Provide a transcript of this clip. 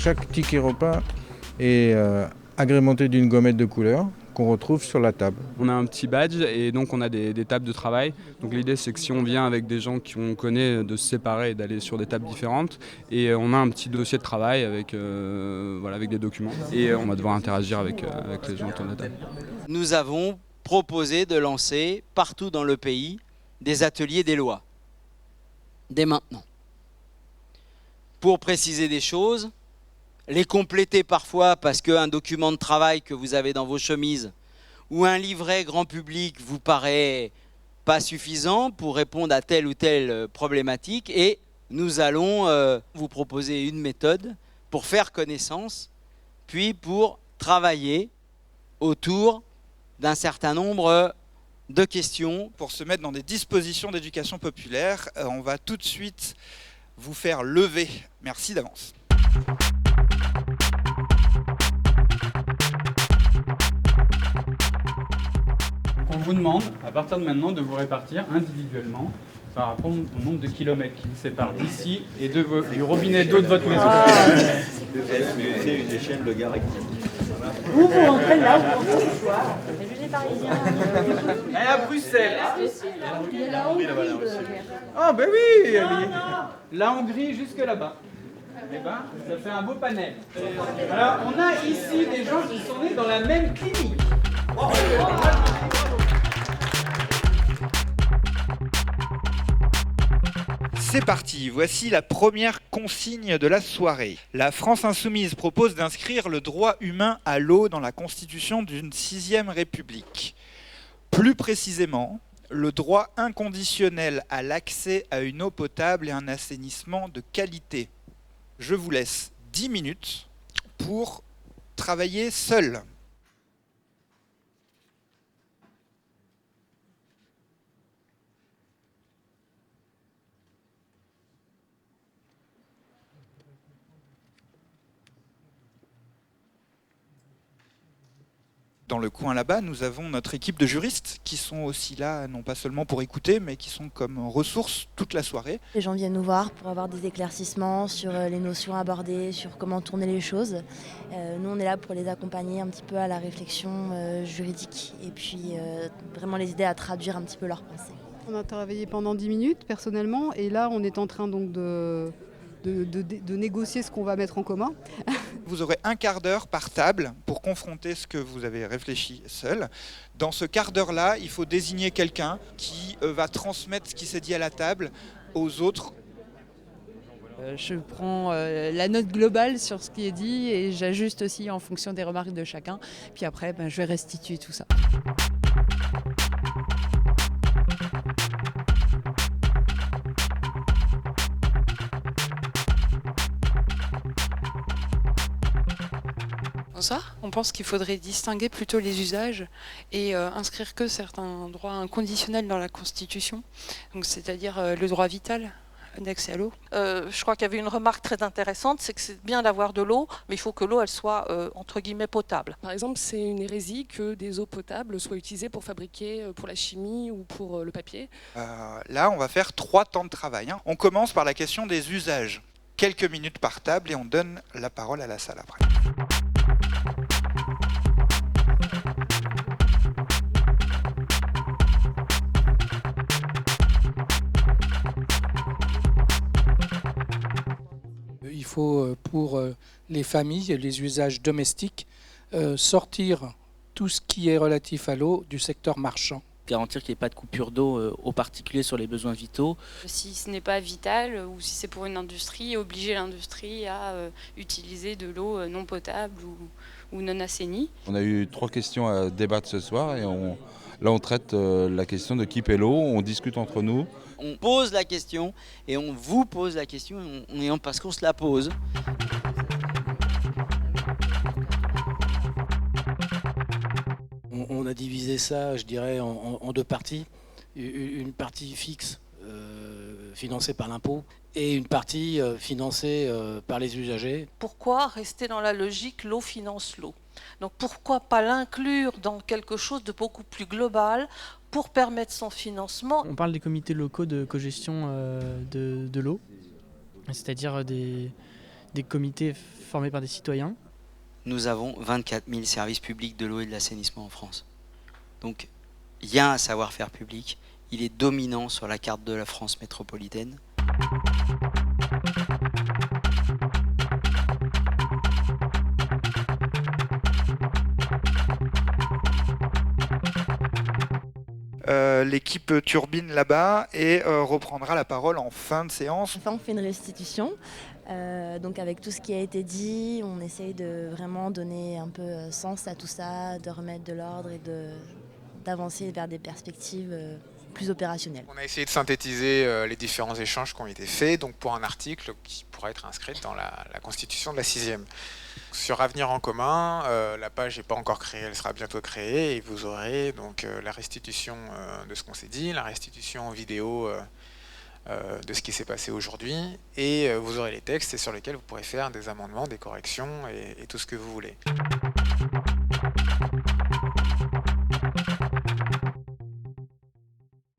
chaque ticket repas est agrémenté d'une gommette de couleur qu'on retrouve sur la table. On a un petit badge et donc on a des tables de travail. Donc l'idée c'est que si on vient avec des gens qu'on connaît, de se séparer et d'aller sur des tables différentes. Et on a un petit dossier de travail avec des documents. Et on va devoir interagir avec les gens autour de la table. Nous avons proposé de lancer partout dans le pays des ateliers des lois, dès maintenant. Pour préciser des choses, les compléter parfois parce qu'un document de travail que vous avez dans vos chemises ou un livret grand public vous paraît pas suffisant pour répondre à telle ou telle problématique, et nous allons vous proposer une méthode pour faire connaissance, puis pour travailler autour d'un certain nombre de questions. Pour se mettre dans des dispositions d'éducation populaire, on va tout de suite vous faire lever. Merci d'avance. On vous demande, à partir de maintenant, de vous répartir individuellement par rapport au nombre de kilomètres qui vous séparent d'ici et du robinet d'eau de votre maison. C'est une échelle de gare rectiligne. Où vous rentrez là, où vous rentrez ce soir? Le jugé parisien. Elle est à Bruxelles. Il est là où? Ah ben oui, la Hongrie jusque là-bas. Eh ben, ça fait un beau panel. Alors, on a ici des gens qui sont nés dans la même clinique. C'est parti, voici la première consigne de la soirée. La France Insoumise propose d'inscrire le droit humain à l'eau dans la constitution d'une 6e République. Plus précisément, le droit inconditionnel à l'accès à une eau potable et un assainissement de qualité. Je vous laisse 10 minutes pour travailler seul. Dans le coin là-bas, nous avons notre équipe de juristes qui sont aussi là, non pas seulement pour écouter, mais qui sont comme ressources toute la soirée. Les gens viennent nous voir pour avoir des éclaircissements sur les notions abordées, sur comment tourner les choses. Nous, on est là pour les accompagner un petit peu à la réflexion juridique et puis vraiment les aider à traduire un petit peu leurs pensées. On a travaillé pendant 10 minutes personnellement, et là on est en train donc de négocier ce qu'on va mettre en commun. Vous aurez un quart d'heure par table pour confronter ce que vous avez réfléchi seul. Dans ce quart d'heure-là, il faut désigner quelqu'un qui va transmettre ce qui s'est dit à la table aux autres. Je prends la note globale sur ce qui est dit et j'ajuste aussi en fonction des remarques de chacun. Puis après, je vais restituer tout ça. Bonsoir. On pense qu'il faudrait distinguer plutôt les usages et inscrire que certains droits inconditionnels dans la Constitution, donc c'est-à-dire le droit vital d'accès à l'eau. Je crois qu'il y avait une remarque très intéressante, c'est que c'est bien d'avoir de l'eau, mais il faut que l'eau elle soit entre guillemets potable. Par exemple, c'est une hérésie que des eaux potables soient utilisées pour fabriquer pour la chimie ou pour le papier. Là, on va faire 3 temps de travail. On commence par la question des usages. Quelques minutes par table et on donne la parole à la salle après. Il faut, pour les familles, les usages domestiques, sortir tout ce qui est relatif à l'eau du secteur marchand. Garantir qu'il n'y ait pas de coupure d'eau aux particuliers sur les besoins vitaux. Si ce n'est pas vital ou si c'est pour une industrie, obliger l'industrie à utiliser de l'eau non potable ou non assainie. On a eu 3 questions à débattre ce soir et là on traite la question de qui paie l'eau, on discute entre nous. On pose la question et on vous pose la question parce qu'on se la pose. On a divisé ça, je dirais, en 2 parties. Une partie fixe, financée par l'impôt, et une partie financée par les usagers. Pourquoi rester dans la logique l'eau finance l'eau? Donc pourquoi pas l'inclure dans quelque chose de beaucoup plus global pour permettre son financement? On parle des comités locaux de cogestion de l'eau, c'est-à-dire des comités formés par des citoyens. Nous avons 24 000 services publics de l'eau et de l'assainissement en France. Donc il y a un savoir-faire public, il est dominant sur la carte de la France métropolitaine. L'équipe turbine là-bas et reprendra la parole en fin de séance. Enfin, on fait une restitution. Donc avec tout ce qui a été dit, on essaye de vraiment donner un peu sens à tout ça, de remettre de l'ordre et d'avancer vers des perspectives plus opérationnelles. On a essayé de synthétiser les différents échanges qui ont été faits donc pour un article qui pourra être inscrit dans la constitution de la 6e. Sur Avenir en commun, la page n'est pas encore créée, elle sera bientôt créée et vous aurez donc la restitution de ce qu'on s'est dit, la restitution en vidéo de ce qui s'est passé aujourd'hui et vous aurez les textes sur lesquels vous pourrez faire des amendements, des corrections et tout ce que vous voulez.